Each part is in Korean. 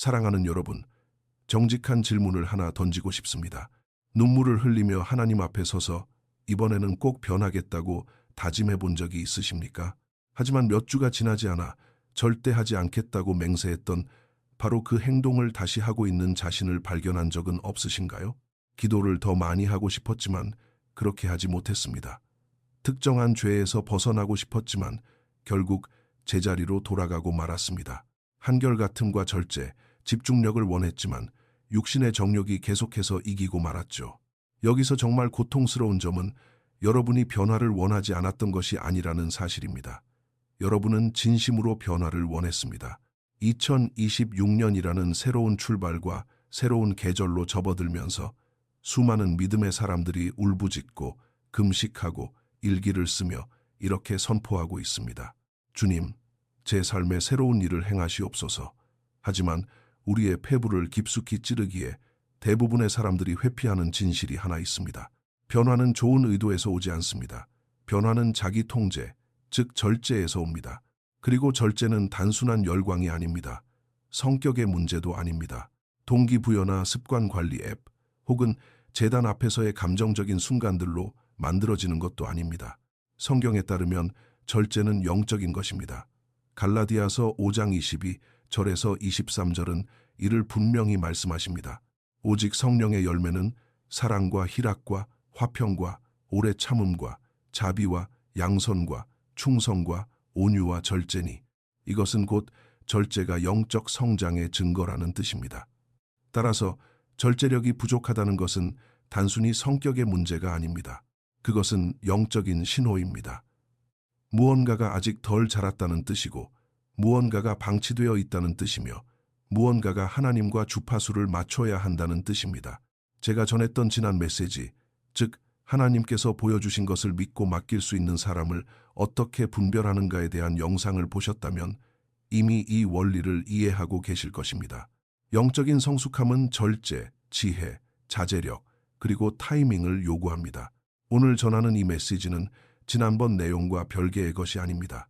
사랑하는 여러분, 정직한 질문을 하나 던지고 싶습니다. 눈물을 흘리며 하나님 앞에 서서 이번에는 꼭 변하겠다고 다짐해 본 적이 있으십니까? 하지만 몇 주가 지나지 않아 절대 하지 않겠다고 맹세했던 바로 그 행동을 다시 하고 있는 자신을 발견한 적은 없으신가요? 기도를 더 많이 하고 싶었지만 그렇게 하지 못했습니다. 특정한 죄에서 벗어나고 싶었지만 결국 제자리로 돌아가고 말았습니다. 한결같음과 절제, 집중력을 원했지만 육신의 정욕이 계속해서 이기고 말았죠. 여기서 정말 고통스러운 점은 여러분이 변화를 원하지 않았던 것이 아니라는 사실입니다. 여러분은 진심으로 변화를 원했습니다. 2026년이라는 새로운 출발과 새로운 계절로 접어들면서 수많은 믿음의 사람들이 울부짖고 금식하고 일기를 쓰며 이렇게 선포하고 있습니다. 주님, 제 삶에 새로운 일을 행하시옵소서. 하지만 우리의 폐부를 깊숙이 찌르기에 대부분의 사람들이 회피하는 진실이 하나 있습니다. 변화는 좋은 의도에서 오지 않습니다. 변화는 자기 통제, 즉 절제에서 옵니다. 그리고 절제는 단순한 열광이 아닙니다. 성격의 문제도 아닙니다. 동기부여나 습관 관리 앱 혹은 제단 앞에서의 감정적인 순간들로 만들어지는 것도 아닙니다. 성경에 따르면 절제는 영적인 것입니다. 갈라디아서 5장 22절에서 23절은 이를 분명히 말씀하십니다. 오직 성령의 열매는 사랑과 희락과 화평과 오래 참음과 자비와 양선과 충성과 온유와 절제니 이것은 곧 절제가 영적 성장의 증거라는 뜻입니다. 따라서 절제력이 부족하다는 것은 단순히 성격의 문제가 아닙니다. 그것은 영적인 신호입니다. 무언가가 아직 덜 자랐다는 뜻이고 무언가가 방치되어 있다는 뜻이며 무언가가 하나님과 주파수를 맞춰야 한다는 뜻입니다. 제가 전했던 지난 메시지, 즉 하나님께서 보여주신 것을 믿고 맡길 수 있는 사람을 어떻게 분별하는가에 대한 영상을 보셨다면 이미 이 원리를 이해하고 계실 것입니다. 영적인 성숙함은 절제, 지혜, 자제력, 그리고 타이밍을 요구합니다. 오늘 전하는 이 메시지는 지난번 내용과 별개의 것이 아닙니다.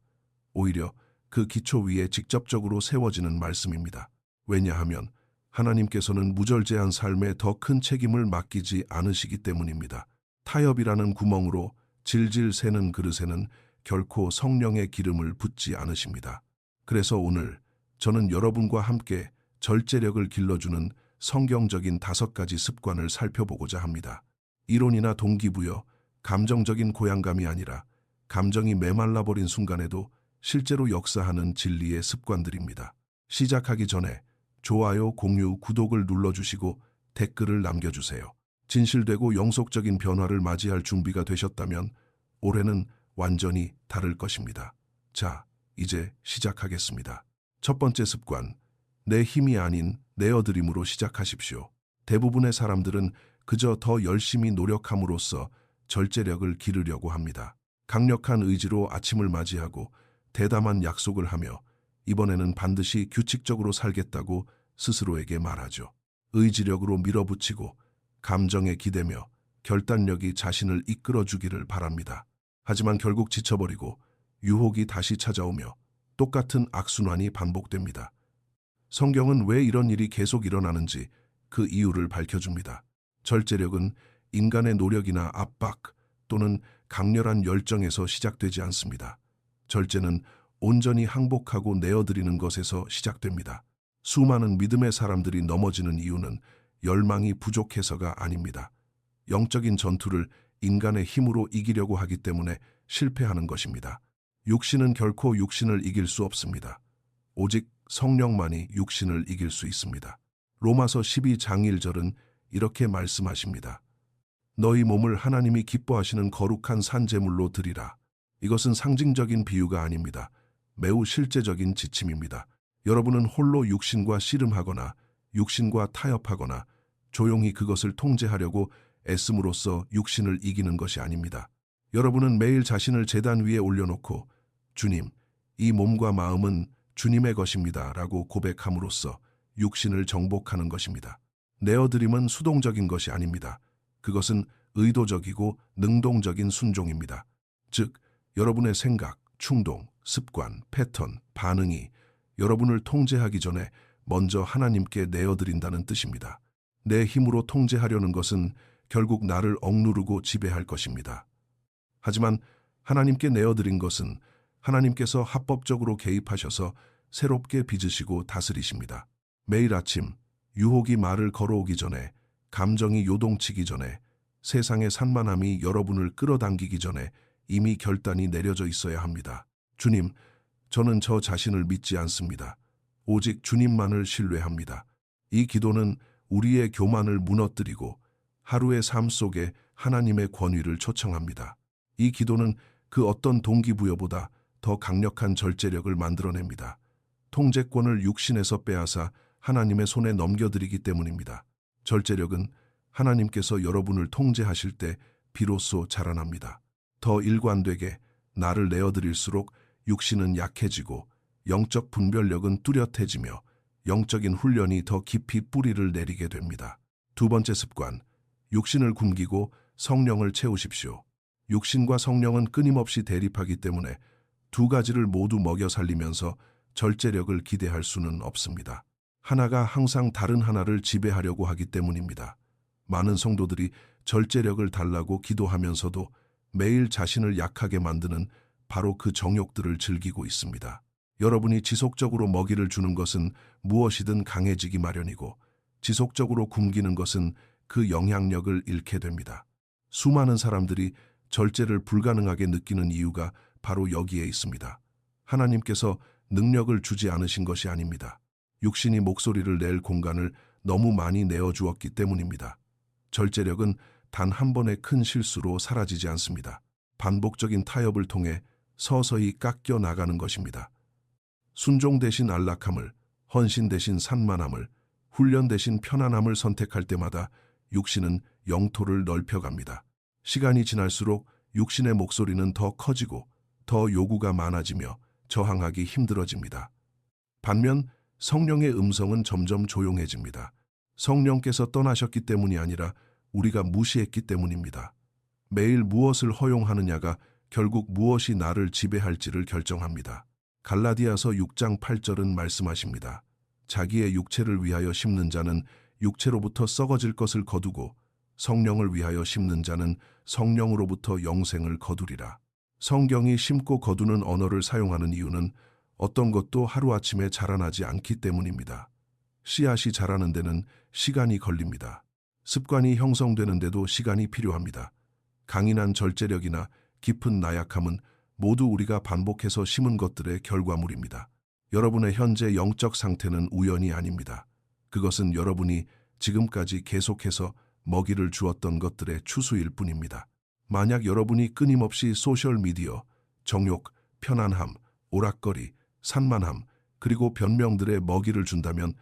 오히려 그 기초 위에 직접적으로 세워지는 말씀입니다. 왜냐하면 하나님께서는 무절제한 삶에 더 큰 책임을 맡기지 않으시기 때문입니다. 타협이라는 구멍으로 질질 새는 그릇에는 결코 성령의 기름을 붓지 않으십니다. 그래서 오늘 저는 여러분과 함께 절제력을 길러주는 성경적인 5가지 습관을 살펴보고자 합니다. 이론이나 동기부여, 감정적인 고양감이 아니라 감정이 메말라버린 순간에도 실제로 역사하는 진리의 습관들입니다. 시작하기 전에 좋아요, 공유, 구독을 눌러주시고 댓글을 남겨주세요. 진실되고 영속적인 변화를 맞이할 준비가 되셨다면 올해는 완전히 다를 것입니다. 자, 이제 시작하겠습니다. 첫 번째 습관, 내 힘이 아닌 내어드림으로 시작하십시오. 대부분의 사람들은 그저 더 열심히 노력함으로써 절제력을 기르려고 합니다. 강력한 의지로 아침을 맞이하고 대담한 약속을 하며 이번에는 반드시 규칙적으로 살겠다고 스스로에게 말하죠. 의지력으로 밀어붙이고 감정에 기대며 결단력이 자신을 이끌어주기를 바랍니다. 하지만 결국 지쳐버리고 유혹이 다시 찾아오며 똑같은 악순환이 반복됩니다. 성경은 왜 이런 일이 계속 일어나는지 그 이유를 밝혀줍니다. 절제력은 인간의 노력이나 압박 또는 강렬한 열정에서 시작되지 않습니다. 절제는 온전히 항복하고 내어드리는 것에서 시작됩니다. 수많은 믿음의 사람들이 넘어지는 이유는 열망이 부족해서가 아닙니다. 영적인 전투를 인간의 힘으로 이기려고 하기 때문에 실패하는 것입니다. 육신은 결코 육신을 이길 수 없습니다. 오직 성령만이 육신을 이길 수 있습니다. 로마서 12장 1절은 이렇게 말씀하십니다. 너희 몸을 하나님이 기뻐하시는 거룩한 산제물로 드리라. 이것은 상징적인 비유가 아닙니다. 매우 실제적인 지침입니다. 여러분은 홀로 육신과 씨름하거나 육신과 타협하거나 조용히 그것을 통제하려고 애씀으로써 육신을 이기는 것이 아닙니다. 여러분은 매일 자신을 제단 위에 올려놓고 주님, 이 몸과 마음은 주님의 것입니다 라고 고백함으로써 육신을 정복하는 것입니다. 내어드림은 수동적인 것이 아닙니다. 그것은 의도적이고 능동적인 순종입니다. 즉, 여러분의 생각, 충동, 습관, 패턴, 반응이 여러분을 통제하기 전에 먼저 하나님께 내어드린다는 뜻입니다. 내 힘으로 통제하려는 것은 결국 나를 억누르고 지배할 것입니다. 하지만 하나님께 내어드린 것은 하나님께서 합법적으로 개입하셔서 새롭게 빚으시고 다스리십니다. 매일 아침 유혹이 말을 걸어오기 전에, 감정이 요동치기 전에, 세상의 산만함이 여러분을 끌어당기기 전에 이미 결단이 내려져 있어야 합니다. 주님, 저는 저 자신을 믿지 않습니다. 오직 주님만을 신뢰합니다. 이 기도는 우리의 교만을 무너뜨리고 하루의 삶 속에 하나님의 권위를 초청합니다. 이 기도는 그 어떤 동기부여보다 더 강력한 절제력을 만들어냅니다. 통제권을 육신에서 빼앗아 하나님의 손에 넘겨드리기 때문입니다. 절제력은 하나님께서 여러분을 통제하실 때 비로소 자라납니다. 더 일관되게 나를 내어드릴수록 육신은 약해지고 영적 분별력은 뚜렷해지며 영적인 훈련이 더 깊이 뿌리를 내리게 됩니다. 두 번째 습관, 육신을 굶기고 성령을 채우십시오. 육신과 성령은 끊임없이 대립하기 때문에 두 가지를 모두 먹여 살리면서 절제력을 기대할 수는 없습니다. 하나가 항상 다른 하나를 지배하려고 하기 때문입니다. 많은 성도들이 절제력을 달라고 기도하면서도 매일 자신을 약하게 만드는 바로 그 정욕들을 즐기고 있습니다. 여러분이 지속적으로 먹이를 주는 것은 무엇이든 강해지기 마련이고, 지속적으로 굶기는 것은 그 영향력을 잃게 됩니다. 수많은 사람들이 절제를 불가능하게 느끼는 이유가 바로 여기에 있습니다. 하나님께서 능력을 주지 않으신 것이 아닙니다. 육신이 목소리를 낼 공간을 너무 많이 내어주었기 때문입니다. 절제력은 단 한 번의 큰 실수로 사라지지 않습니다. 반복적인 타협을 통해 서서히 깎여 나가는 것입니다. 순종 대신 안락함을, 헌신 대신 산만함을, 훈련 대신 편안함을 선택할 때마다 육신은 영토를 넓혀갑니다. 시간이 지날수록 육신의 목소리는 더 커지고 더 요구가 많아지며 저항하기 힘들어집니다. 반면 성령의 음성은 점점 조용해집니다. 성령께서 떠나셨기 때문이 아니라 우리가 무시했기 때문입니다. 매일 무엇을 허용하느냐가 결국 무엇이 나를 지배할지를 결정합니다. 갈라디아서 6장 8절은 말씀하십니다. 자기의 육체를 위하여 심는 자는 육체로부터 썩어질 것을 거두고 성령을 위하여 심는 자는 성령으로부터 영생을 거두리라. 성경이 심고 거두는 언어를 사용하는 이유는 어떤 것도 하루아침에 자라나지 않기 때문입니다. 씨앗이 자라는 데는 시간이 걸립니다. 습관이 형성되는 데도 시간이 필요합니다. 강인한 절제력이나 깊은 나약함은 모두 우리가 반복해서 심은 것들의 결과물입니다. 여러분의 현재 영적 상태는 우연이 아닙니다. 그것은 여러분이 지금까지 계속해서 먹이를 주었던 것들의 추수일 뿐입니다. 만약 여러분이 끊임없이 소셜미디어, 정욕, 편안함, 오락거리, 산만함, 그리고 변명들의 먹이를 준다면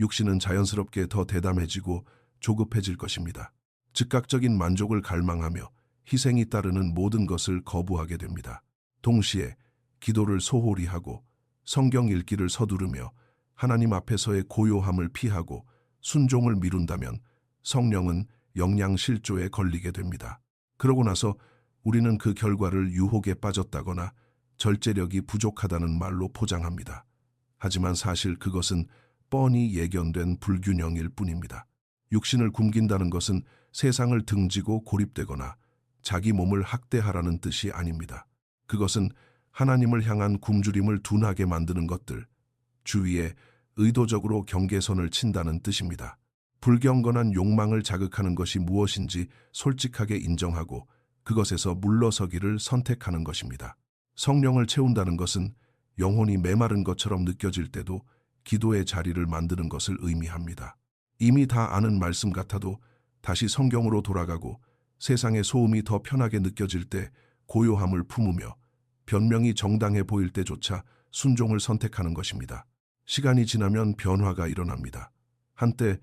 육신은 자연스럽게 더 대담해지고 조급해질 것입니다. 즉각적인 만족을 갈망하며 희생이 따르는 모든 것을 거부하게 됩니다. 동시에 기도를 소홀히 하고 성경 읽기를 서두르며 하나님 앞에서의 고요함을 피하고 순종을 미룬다면 성령은 영양실조에 걸리게 됩니다. 그러고 나서 우리는 그 결과를 유혹에 빠졌다거나 절제력이 부족하다는 말로 포장합니다. 하지만 사실 그것은 뻔히 예견된 불균형일 뿐입니다. 육신을 굶긴다는 것은 세상을 등지고 고립되거나 자기 몸을 학대하라는 뜻이 아닙니다. 그것은 하나님을 향한 굶주림을 둔하게 만드는 것들, 주위에 의도적으로 경계선을 친다는 뜻입니다. 불경건한 욕망을 자극하는 것이 무엇인지 솔직하게 인정하고 그것에서 물러서기를 선택하는 것입니다. 성령을 채운다는 것은 영혼이 메마른 것처럼 느껴질 때도 기도의 자리를 만드는 것을 의미합니다. 이미 다 아는 말씀 같아도 다시 성경으로 돌아가고 세상의 소음이 더 편하게 느껴질 때 고요함을 품으며 변명이 정당해 보일 때조차 순종을 선택하는 것입니다. 시간이 지나면 변화가 일어납니다. 한때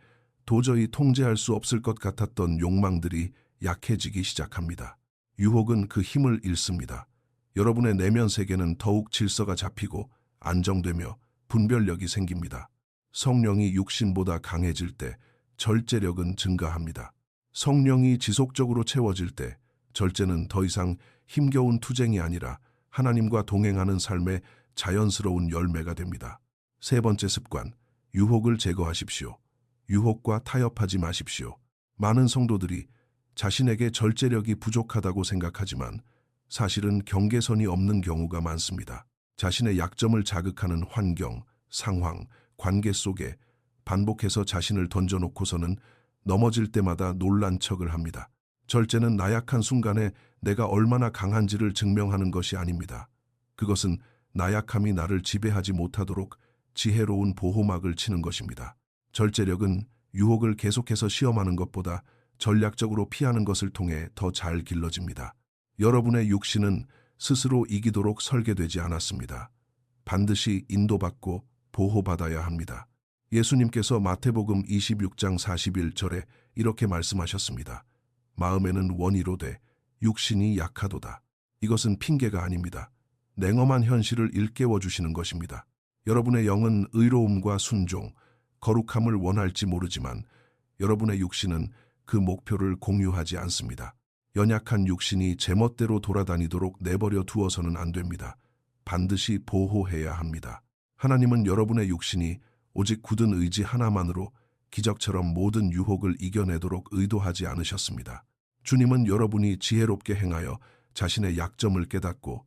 도저히 통제할 수 없을 것 같았던 욕망들이 약해지기 시작합니다. 유혹은 그 힘을 잃습니다. 여러분의 내면 세계는 더욱 질서가 잡히고 안정되며 분별력이 생깁니다. 성령이 육신보다 강해질 때 절제력은 증가합니다. 성령이 지속적으로 채워질 때 절제는 더 이상 힘겨운 투쟁이 아니라 하나님과 동행하는 삶의 자연스러운 열매가 됩니다. 세 번째 습관, 유혹을 제거하십시오. 유혹과 타협하지 마십시오. 많은 성도들이 자신에게 절제력이 부족하다고 생각하지만 사실은 경계선이 없는 경우가 많습니다. 자신의 약점을 자극하는 환경, 상황, 관계 속에 반복해서 자신을 던져놓고서는 넘어질 때마다 놀란 척을 합니다. 절제는 나약한 순간에 내가 얼마나 강한지를 증명하는 것이 아닙니다. 그것은 나약함이 나를 지배하지 못하도록 지혜로운 보호막을 치는 것입니다. 절제력은 유혹을 계속해서 시험하는 것보다 전략적으로 피하는 것을 통해 더 잘 길러집니다. 여러분의 육신은 스스로 이기도록 설계되지 않았습니다. 반드시 인도받고 보호받아야 합니다. 예수님께서 마태복음 26장 41절에 이렇게 말씀하셨습니다. 마음에는 원이로되 육신이 약하도다. 이것은 핑계가 아닙니다. 냉엄한 현실을 일깨워 주시는 것입니다. 여러분의 영은 의로움과 순종, 거룩함을 원할지 모르지만 여러분의 육신은 그 목표를 공유하지 않습니다. 연약한 육신이 제멋대로 돌아다니도록 내버려 두어서는 안 됩니다. 반드시 보호해야 합니다. 하나님은 여러분의 육신이 오직 굳은 의지 하나만으로 기적처럼 모든 유혹을 이겨내도록 의도하지 않으셨습니다. 주님은 여러분이 지혜롭게 행하여 자신의 약점을 깨닫고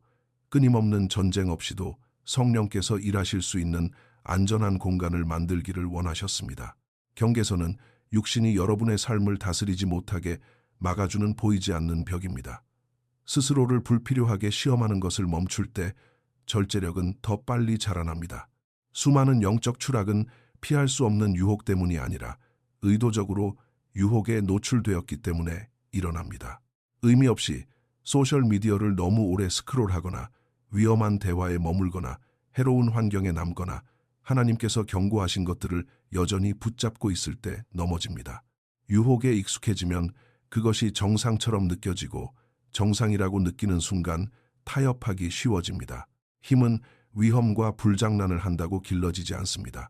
끊임없는 전쟁 없이도 성령께서 일하실 수 있는 안전한 공간을 만들기를 원하셨습니다. 경계선은 육신이 여러분의 삶을 다스리지 못하게 막아주는 보이지 않는 벽입니다. 스스로를 불필요하게 시험하는 것을 멈출 때 절제력은 더 빨리 자라납니다. 수많은 영적 추락은 피할 수 없는 유혹 때문이 아니라 의도적으로 유혹에 노출되었기 때문에 일어납니다. 의미 없이 소셜미디어를 너무 오래 스크롤하거나 위험한 대화에 머물거나 해로운 환경에 남거나 하나님께서 경고하신 것들을 여전히 붙잡고 있을 때 넘어집니다. 유혹에 익숙해지면 그것이 정상처럼 느껴지고 정상이라고 느끼는 순간 타협하기 쉬워집니다. 힘은 위험과 불장난을 한다고 길러지지 않습니다.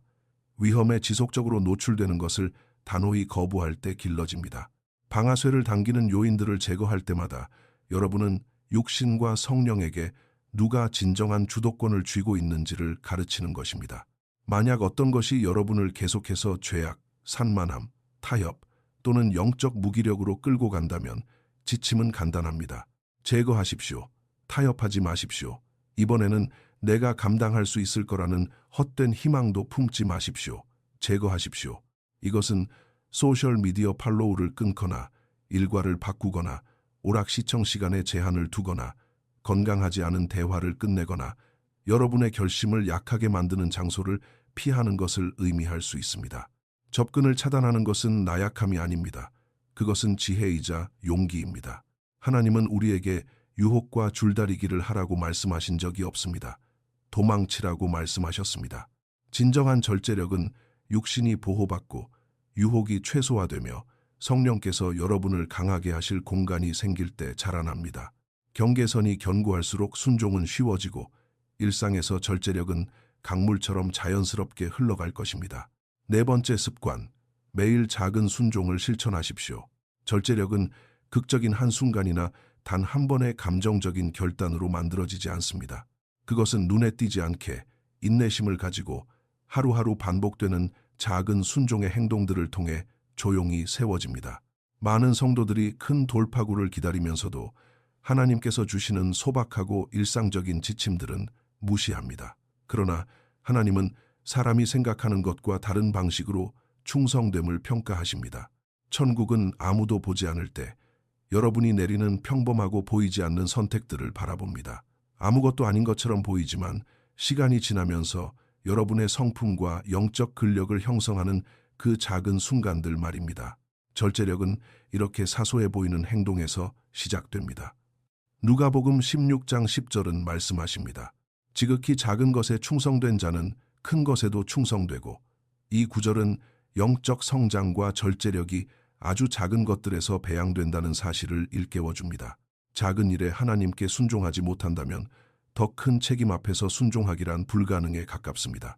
위험에 지속적으로 노출되는 것을 단호히 거부할 때 길러집니다. 방아쇠를 당기는 요인들을 제거할 때마다 여러분은 육신과 성령에게 누가 진정한 주도권을 쥐고 있는지를 가르치는 것입니다. 만약 어떤 것이 여러분을 계속해서 죄악, 산만함, 타협 또는 영적 무기력으로 끌고 간다면 지침은 간단합니다. 제거하십시오. 타협하지 마십시오. 이번에는 내가 감당할 수 있을 거라는 헛된 희망도 품지 마십시오. 제거하십시오. 이것은 소셜미디어 팔로우를 끊거나 일과를 바꾸거나 오락 시청 시간에 제한을 두거나 건강하지 않은 대화를 끝내거나 여러분의 결심을 약하게 만드는 장소를 피하는 것을 의미할 수 있습니다. 접근을 차단하는 것은 나약함이 아닙니다. 그것은 지혜이자 용기입니다. 하나님은 우리에게 유혹과 줄다리기를 하라고 말씀하신 적이 없습니다. 도망치라고 말씀하셨습니다. 진정한 절제력은 육신이 보호받고 유혹이 최소화되며 성령께서 여러분을 강하게 하실 공간이 생길 때 자라납니다. 경계선이 견고할수록 순종은 쉬워지고 일상에서 절제력은 강물처럼 자연스럽게 흘러갈 것입니다. 네 번째 습관, 매일 작은 순종을 실천하십시오. 절제력은 극적인 한순간이나 단 한 번의 감정적인 결단으로 만들어지지 않습니다. 그것은 눈에 띄지 않게 인내심을 가지고 하루하루 반복되는 작은 순종의 행동들을 통해 조용히 세워집니다. 많은 성도들이 큰 돌파구를 기다리면서도 하나님께서 주시는 소박하고 일상적인 지침들은 무시합니다. 그러나 하나님은 사람이 생각하는 것과 다른 방식으로 충성됨을 평가하십니다. 천국은 아무도 보지 않을 때 여러분이 내리는 평범하고 보이지 않는 선택들을 바라봅니다. 아무것도 아닌 것처럼 보이지만 시간이 지나면서 여러분의 성품과 영적 근력을 형성하는 그 작은 순간들 말입니다. 절제력은 이렇게 사소해 보이는 행동에서 시작됩니다. 누가복음 16장 10절은 말씀하십니다. 지극히 작은 것에 충성된 자는 큰 것에도 충성되고, 이 구절은 영적 성장과 절제력이 아주 작은 것들에서 배양된다는 사실을 일깨워줍니다. 작은 일에 하나님께 순종하지 못한다면 더 큰 책임 앞에서 순종하기란 불가능에 가깝습니다.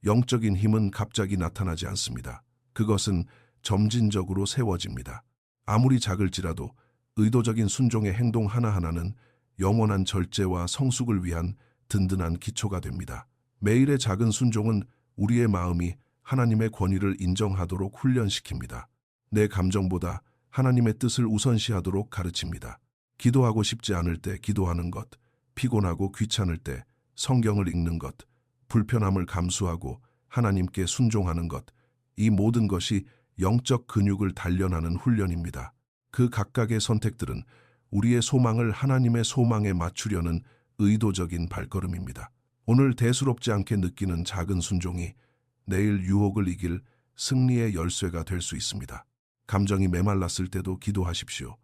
영적인 힘은 갑자기 나타나지 않습니다. 그것은 점진적으로 세워집니다. 아무리 작을지라도 의도적인 순종의 행동 하나하나는 영원한 절제와 성숙을 위한 든든한 기초가 됩니다. 매일의 작은 순종은 우리의 마음이 하나님의 권위를 인정하도록 훈련시킵니다. 내 감정보다 하나님의 뜻을 우선시하도록 가르칩니다. 기도하고 싶지 않을 때 기도하는 것, 피곤하고 귀찮을 때 성경을 읽는 것, 불편함을 감수하고 하나님께 순종하는 것, 이 모든 것이 영적 근육을 단련하는 훈련입니다. 그 각각의 선택들은 우리의 소망을 하나님의 소망에 맞추려는 의도적인 발걸음입니다. 오늘 대수롭지 않게 느끼는 작은 순종이 내일 유혹을 이길 승리의 열쇠가 될 수 있습니다. 감정이 메말랐을 때도 기도하십시오.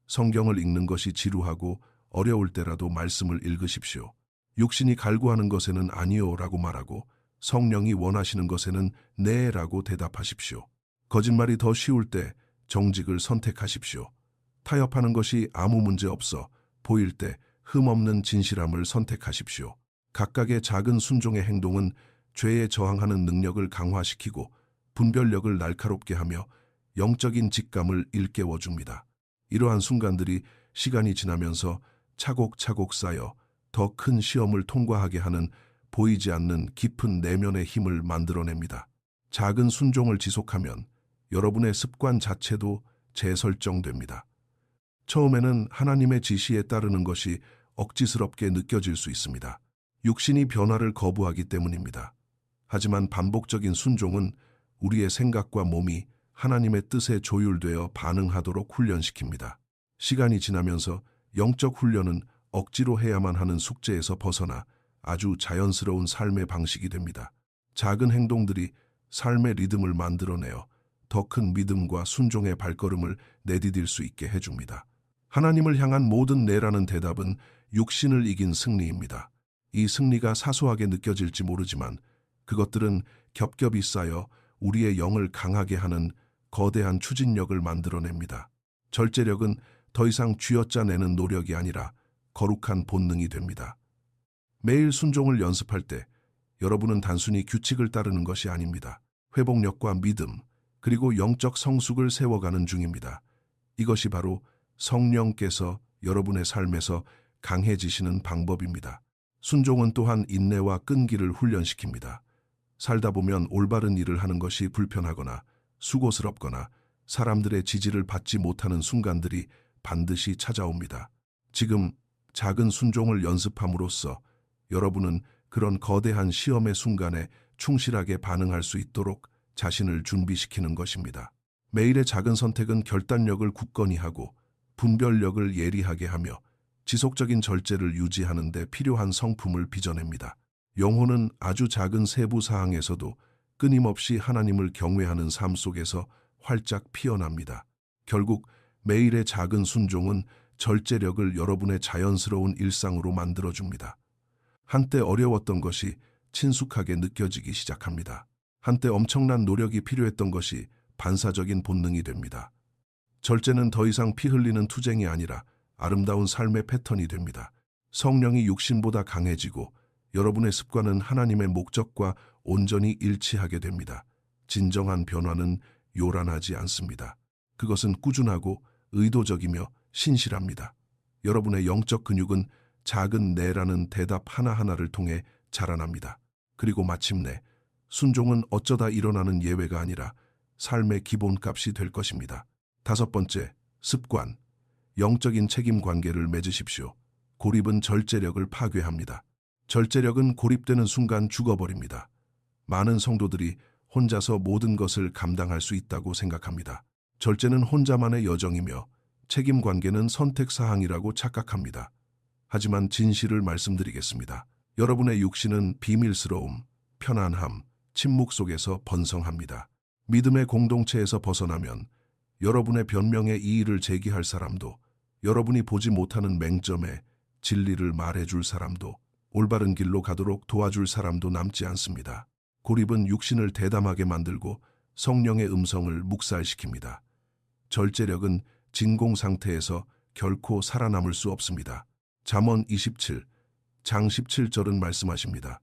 성경을 읽는 것이 지루하고 어려울 때라도 말씀을 읽으십시오. 육신이 갈구하는 것에는 아니요라고 말하고 성령이 원하시는 것에는 네라고 대답하십시오. 거짓말이 더 쉬울 때 정직을 선택하십시오. 타협하는 것이 아무 문제 없어 보일 때 흠없는 진실함을 선택하십시오. 각각의 작은 순종의 행동은 죄에 저항하는 능력을 강화시키고 분별력을 날카롭게 하며 영적인 직감을 일깨워 줍니다. 이러한 순간들이 시간이 지나면서 차곡차곡 쌓여 더 큰 시험을 통과하게 하는 보이지 않는 깊은 내면의 힘을 만들어냅니다. 작은 순종을 지속하면 여러분의 습관 자체도 재설정됩니다. 처음에는 하나님의 지시에 따르는 것이 억지스럽게 느껴질 수 있습니다. 육신이 변화를 거부하기 때문입니다. 하지만 반복적인 순종은 우리의 생각과 몸이 하나님의 뜻에 조율되어 반응하도록 훈련시킵니다. 시간이 지나면서 영적 훈련은 억지로 해야만 하는 숙제에서 벗어나 아주 자연스러운 삶의 방식이 됩니다. 작은 행동들이 삶의 리듬을 만들어내어 더 큰 믿음과 순종의 발걸음을 내디딜 수 있게 해줍니다. 하나님을 향한 모든 네라는 대답은 육신을 이긴 승리입니다. 이 승리가 사소하게 느껴질지 모르지만 그것들은 겹겹이 쌓여 우리의 영을 강하게 하는 거대한 추진력을 만들어냅니다. 절제력은 더 이상 쥐어짜내는 노력이 아니라 거룩한 본능이 됩니다. 매일 순종을 연습할 때 여러분은 단순히 규칙을 따르는 것이 아닙니다. 회복력과 믿음, 그리고 영적 성숙을 세워가는 중입니다. 이것이 바로 성령께서 여러분의 삶에서 강해지시는 방법입니다. 순종은 또한 인내와 끈기를 훈련시킵니다. 살다 보면 올바른 일을 하는 것이 불편하거나 수고스럽거나 사람들의 지지를 받지 못하는 순간들이 반드시 찾아옵니다. 지금 작은 순종을 연습함으로써 여러분은 그런 거대한 시험의 순간에 충실하게 반응할 수 있도록 자신을 준비시키는 것입니다. 매일의 작은 선택은 결단력을 굳건히 하고 분별력을 예리하게 하며 지속적인 절제를 유지하는 데 필요한 성품을 빚어냅니다. 영혼은 아주 작은 세부 사항에서도 끊임없이 하나님을 경외하는 삶 속에서 활짝 피어납니다. 결국 매일의 작은 순종은 절제력을 여러분의 자연스러운 일상으로 만들어줍니다. 한때 어려웠던 것이 친숙하게 느껴지기 시작합니다. 한때 엄청난 노력이 필요했던 것이 반사적인 본능이 됩니다. 절제는 더 이상 피 흘리는 투쟁이 아니라 아름다운 삶의 패턴이 됩니다. 성령이 육신보다 강해지고 여러분의 습관은 하나님의 목적과 온전히 일치하게 됩니다. 진정한 변화는 요란하지 않습니다. 그것은 꾸준하고 의도적이며 신실합니다. 여러분의 영적 근육은 작은 네라는 대답 하나하나를 통해 자라납니다. 그리고 마침내 순종은 어쩌다 일어나는 예외가 아니라 삶의 기본값이 될 것입니다. 5번째, 습관. 영적인 책임 관계를 맺으십시오. 고립은 절제력을 파괴합니다. 절제력은 고립되는 순간 죽어버립니다. 많은 성도들이 혼자서 모든 것을 감당할 수 있다고 생각합니다. 절제는 혼자만의 여정이며 책임 관계는 선택사항이라고 착각합니다. 하지만 진실을 말씀드리겠습니다. 여러분의 육신은 비밀스러움, 편안함, 침묵 속에서 번성합니다. 믿음의 공동체에서 벗어나면 여러분의 변명에 이의를 제기할 사람도, 여러분이 보지 못하는 맹점에 진리를 말해줄 사람도, 올바른 길로 가도록 도와줄 사람도 남지 않습니다. 고립은 육신을 대담하게 만들고 성령의 음성을 묵살시킵니다. 절제력은 진공 상태에서 결코 살아남을 수 없습니다. 잠언 27, 장 17절은 말씀하십니다.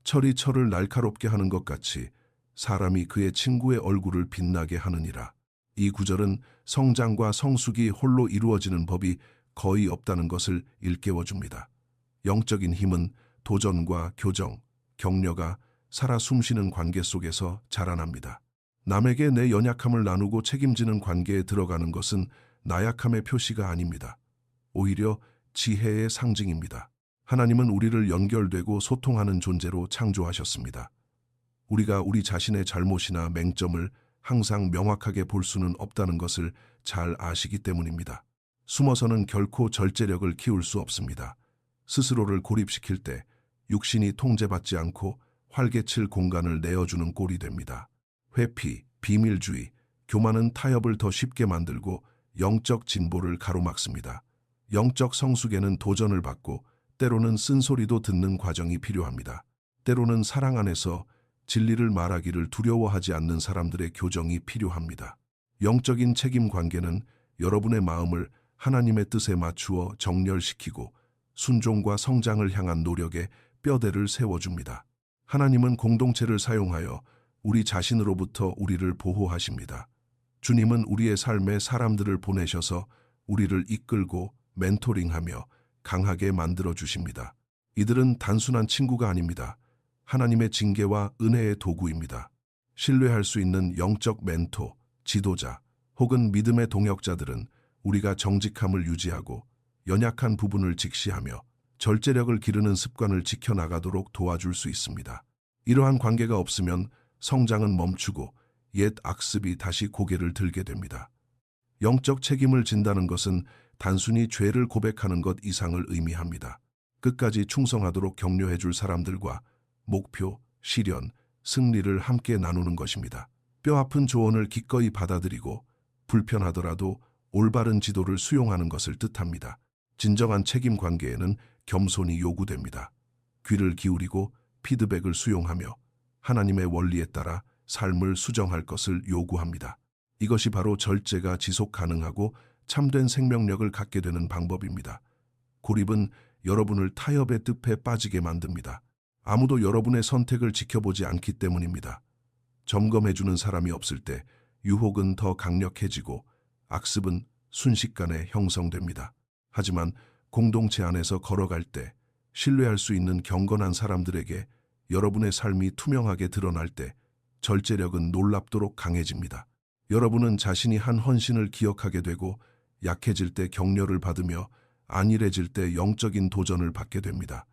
철이 철을 날카롭게 하는 것 같이 사람이 그의 친구의 얼굴을 빛나게 하느니라. 이 구절은 성장과 성숙이 홀로 이루어지는 법이 거의 없다는 것을 일깨워 줍니다. 영적인 힘은 도전과 교정, 격려가 살아 숨쉬는 관계 속에서 자라납니다. 남에게 내 연약함을 나누고 책임지는 관계에 들어가는 것은 나약함의 표시가 아닙니다. 오히려 지혜의 상징입니다. 하나님은 우리를 연결되고 소통하는 존재로 창조하셨습니다. 우리가 우리 자신의 잘못이나 맹점을 항상 명확하게 볼 수는 없다는 것을 잘 아시기 때문입니다. 숨어서는 결코 절제력을 키울 수 없습니다. 스스로를 고립시킬 때 육신이 통제받지 않고 활개칠 공간을 내어주는 꼴이 됩니다. 회피, 비밀주의, 교만은 타협을 더 쉽게 만들고 영적 진보를 가로막습니다. 영적 성숙에는 도전을 받고 때로는 쓴소리도 듣는 과정이 필요합니다. 때로는 사랑 안에서 진리를 말하기를 두려워하지 않는 사람들의 교정이 필요합니다. 영적인 책임 관계는 여러분의 마음을 하나님의 뜻에 맞추어 정렬시키고 순종과 성장을 향한 노력에 뼈대를 세워줍니다. 하나님은 공동체를 사용하여 우리 자신으로부터 우리를 보호하십니다. 주님은 우리의 삶에 사람들을 보내셔서 우리를 이끌고 멘토링하며 강하게 만들어 주십니다. 이들은 단순한 친구가 아닙니다. 하나님의 징계와 은혜의 도구입니다. 신뢰할 수 있는 영적 멘토, 지도자 혹은 믿음의 동역자들은 우리가 정직함을 유지하고 연약한 부분을 직시하며 절제력을 기르는 습관을 지켜나가도록 도와줄 수 있습니다. 이러한 관계가 없으면 성장은 멈추고 옛 악습이 다시 고개를 들게 됩니다. 영적 책임을 진다는 것은 단순히 죄를 고백하는 것 이상을 의미합니다. 끝까지 충성하도록 격려해 줄 사람들과 목표, 시련, 승리를 함께 나누는 것입니다. 뼈아픈 조언을 기꺼이 받아들이고 불편하더라도 올바른 지도를 수용하는 것을 뜻합니다. 진정한 책임 관계에는 겸손이 요구됩니다. 귀를 기울이고 피드백을 수용하며 하나님의 원리에 따라 삶을 수정할 것을 요구합니다. 이것이 바로 절제가 지속 가능하고 참된 생명력을 갖게 되는 방법입니다. 고립은 여러분을 타협의 늪에 빠지게 만듭니다. 아무도 여러분의 선택을 지켜보지 않기 때문입니다. 점검해주는 사람이 없을 때 유혹은 더 강력해지고 악습은 순식간에 형성됩니다. 하지만 공동체 안에서 걸어갈 때 신뢰할 수 있는 경건한 사람들에게 여러분의 삶이 투명하게 드러날 때 절제력은 놀랍도록 강해집니다. 여러분은 자신이 한 헌신을 기억하게 되고 약해질 때 격려를 받으며 안일해질 때 영적인 도전을 받게 됩니다.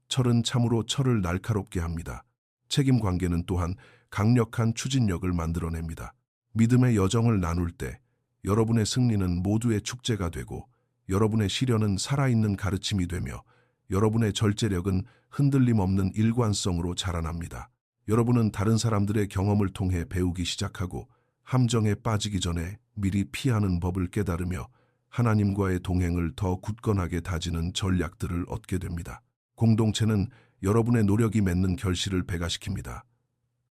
철은 참으로 철을 날카롭게 합니다. 책임 관계는 또한 강력한 추진력을 만들어냅니다. 믿음의 여정을 나눌 때 여러분의 승리는 모두의 축제가 되고 여러분의 시련은 살아있는 가르침이 되며 여러분의 절제력은 흔들림 없는 일관성으로 자라납니다. 여러분은 다른 사람들의 경험을 통해 배우기 시작하고 함정에 빠지기 전에 미리 피하는 법을 깨달으며 하나님과의 동행을 더 굳건하게 다지는 전략들을 얻게 됩니다. 공동체는 여러분의 노력이 맺는 결실을 배가시킵니다.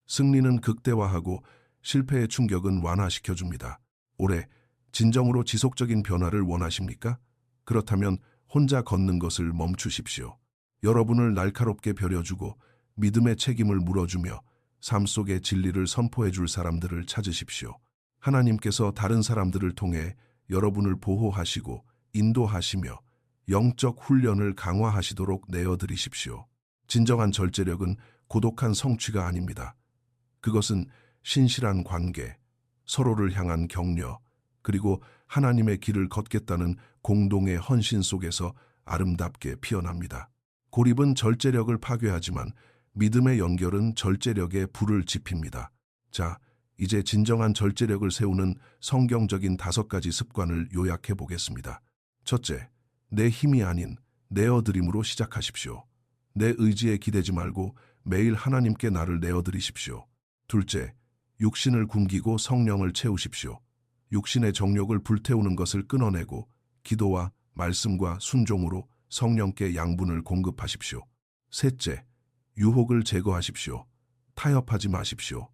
승리는 극대화하고 실패의 충격은 완화시켜줍니다. 올해 진정으로 지속적인 변화를 원하십니까? 그렇다면 혼자 걷는 것을 멈추십시오. 여러분을 날카롭게 벼려주고 믿음의 책임을 물어주며 삶 속의 진리를 선포해 줄 사람들을 찾으십시오. 하나님께서 다른 사람들을 통해 여러분을 보호하시고 인도하시며 영적 훈련을 강화하시도록 내어드리십시오. 진정한 절제력은 고독한 성취가 아닙니다. 그것은 신실한 관계, 서로를 향한 격려, 그리고 하나님의 길을 걷겠다는 공동의 헌신 속에서 아름답게 피어납니다. 고립은 절제력을 파괴하지만 믿음의 연결은 절제력에 불을 지핍니다. 자, 이제 진정한 절제력을 세우는 성경적인 5가지 습관을 요약해 보겠습니다. 첫째, 내 힘이 아닌 내어드림으로 시작하십시오. 내 의지에 기대지 말고 매일 하나님께 나를 내어드리십시오. 둘째, 육신을 굶기고 성령을 채우십시오. 육신의 정욕을 불태우는 것을 끊어내고 기도와 말씀과 순종으로 성령께 양분을 공급하십시오. 셋째, 유혹을 제거하십시오. 타협하지 마십시오.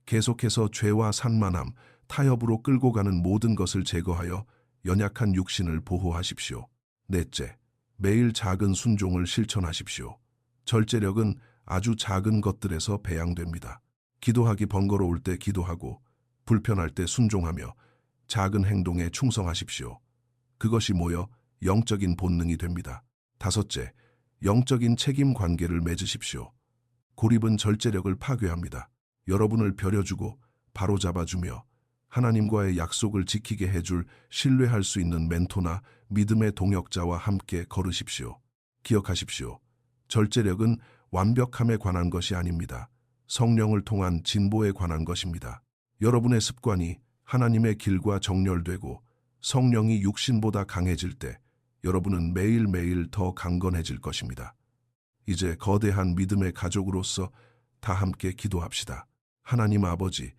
계속해서 죄와 산만함, 타협으로 끌고 가는 모든 것을 제거하여 연약한 육신을 보호하십시오. 넷째, 매일 작은 순종을 실천하십시오. 절제력은 아주 작은 것들에서 배양됩니다. 기도하기 번거로울 때 기도하고 불편할 때 순종하며 작은 행동에 충성하십시오. 그것이 모여 영적인 본능이 됩니다. 다섯째, 영적인 책임 관계를 맺으십시오. 고립은 절제력을 파괴합니다. 여러분을 벼려주고 바로잡아주며 하나님과의 약속을 지키게 해줄 신뢰할 수 있는 멘토나 믿음의 동역자와 함께 걸으십시오. 기억하십시오. 절제력은 완벽함에 관한 것이 아닙니다. 성령을 통한 진보에 관한 것입니다. 여러분의 습관이 하나님의 길과 정렬되고 성령이 육신보다 강해질 때 여러분은 매일매일 더 강건해질 것입니다. 이제 거대한 믿음의 가족으로서 다 함께 기도합시다. 하나님 아버지,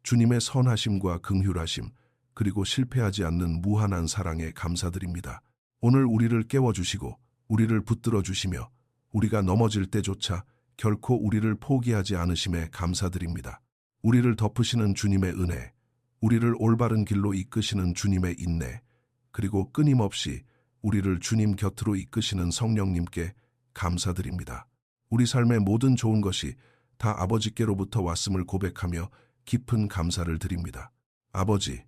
주님의 선하심과 긍휼하심, 그리고 실패하지 않는 무한한 사랑에 감사드립니다. 오늘 우리를 깨워주시고 우리를 붙들어 주시며 우리가 넘어질 때조차 결코 우리를 포기하지 않으심에 감사드립니다. 우리를 덮으시는 주님의 은혜, 우리를 올바른 길로 이끄시는 주님의 인내, 그리고 끊임없이 우리를 주님 곁으로 이끄시는 성령님께 감사드립니다. 우리 삶의 모든 좋은 것이 다 아버지께로부터 왔음을 고백하며 깊은 감사를 드립니다. 아버지,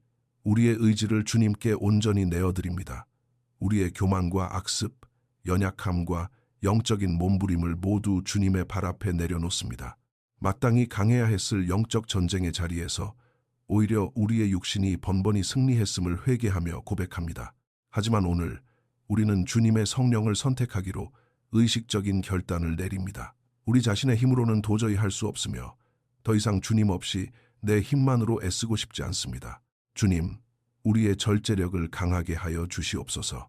우리의 의지를 주님께 온전히 내어드립니다. 우리의 교만과 악습, 연약함과 영적인 몸부림을 모두 주님의 발 앞에 내려놓습니다. 마땅히 강해야 했을 영적 전쟁의 자리에서 오히려 우리의 육신이 번번이 승리했음을 회개하며 고백합니다. 하지만 오늘 우리는 주님의 성령을 선택하기로 의식적인 결단을 내립니다. 우리 자신의 힘으로는 도저히 할 수 없으며 더 이상 주님 없이 내 힘만으로 애쓰고 싶지 않습니다. 주님, 우리의 절제력을 강하게 하여 주시옵소서.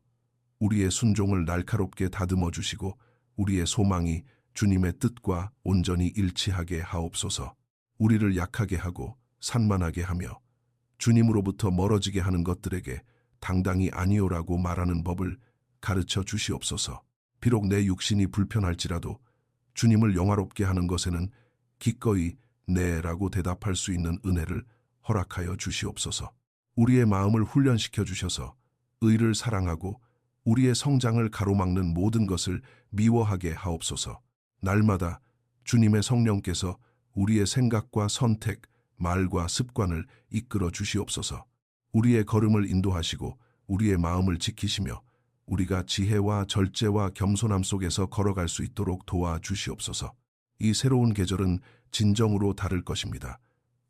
우리의 순종을 날카롭게 다듬어 주시고 우리의 소망이 주님의 뜻과 온전히 일치하게 하옵소서. 우리를 약하게 하고 산만하게 하며 주님으로부터 멀어지게 하는 것들에게 당당히 아니오라고 말하는 법을 가르쳐 주시옵소서. 비록 내 육신이 불편할지라도 주님을 영화롭게 하는 것에는 기꺼이 네라고 대답할 수 있는 은혜를 허락하여 주시옵소서. 우리의 마음을 훈련시켜 주셔서 의를 사랑하고 우리의 성장을 가로막는 모든 것을 미워하게 하옵소서. 날마다 주님의 성령께서 우리의 생각과 선택, 말과 습관을 이끌어 주시옵소서. 우리의 걸음을 인도하시고 우리의 마음을 지키시며 우리가 지혜와 절제와 겸손함 속에서 걸어갈 수 있도록 도와주시옵소서. 이 새로운 계절은 진정으로 다를 것입니다.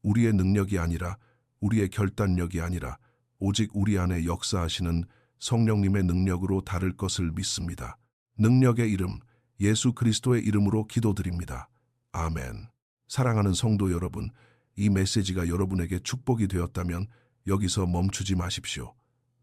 우리의 능력이 아니라 우리의 결단력이 아니라 오직 우리 안에 역사하시는 성령님의 능력으로 다를 것을 믿습니다. 능력의 이름, 예수 그리스도의 이름으로 기도드립니다. 아멘. 사랑하는 성도 여러분, 이 메시지가 여러분에게 축복이 되었다면 여기서 멈추지 마십시오.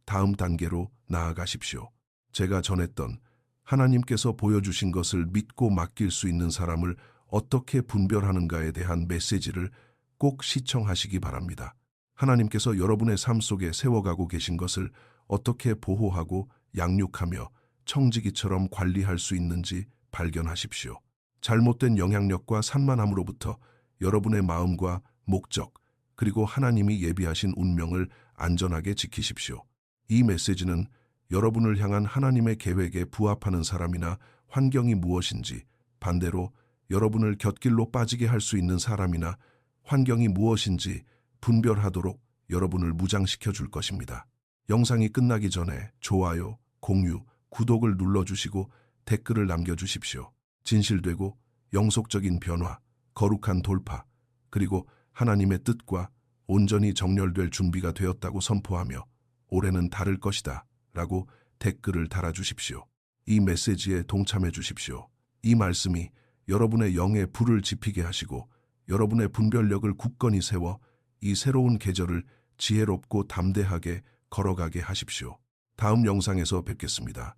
다음 단계로 나아가십시오. 제가 전했던 하나님께서 보여주신 것을 믿고 맡길 수 있는 사람을 어떻게 분별하는가에 대한 메시지를 꼭 시청하시기 바랍니다. 하나님께서 여러분의 삶 속에 세워가고 계신 것을 어떻게 보호하고 양육하며 청지기처럼 관리할 수 있는지 발견하십시오. 잘못된 영향력과 산만함으로부터 여러분의 마음과 목적, 그리고 하나님이 예비하신 운명을 안전하게 지키십시오. 이 메시지는 여러분을 향한 하나님의 계획에 부합하는 사람이나 환경이 무엇인지, 반대로 여러분을 곁길로 빠지게 할 수 있는 사람이나 환경이 무엇인지 분별하도록 여러분을 무장시켜 줄 것입니다. 영상이 끝나기 전에 좋아요, 공유, 구독을 눌러주시고 댓글을 남겨주십시오. 진실되고 영속적인 변화, 거룩한 돌파, 그리고 하나님의 뜻과 온전히 정렬될 준비가 되었다고 선포하며 올해는 다를 것이다 라고 댓글을 달아주십시오. 이 메시지에 동참해 주십시오. 이 말씀이 여러분의 영의 불을 지피게 하시고 여러분의 분별력을 굳건히 세워 이 새로운 계절을 지혜롭고 담대하게 걸어가게 하십시오. 다음 영상에서 뵙겠습니다.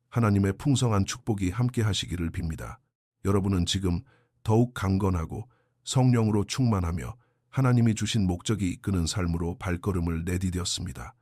하나님의 풍성한 축복이 함께 하시기를 빕니다. 여러분은 지금 더욱 강건하고 성령으로 충만하며 하나님이 주신 목적이 이끄는 삶으로 발걸음을 내디뎠습니다.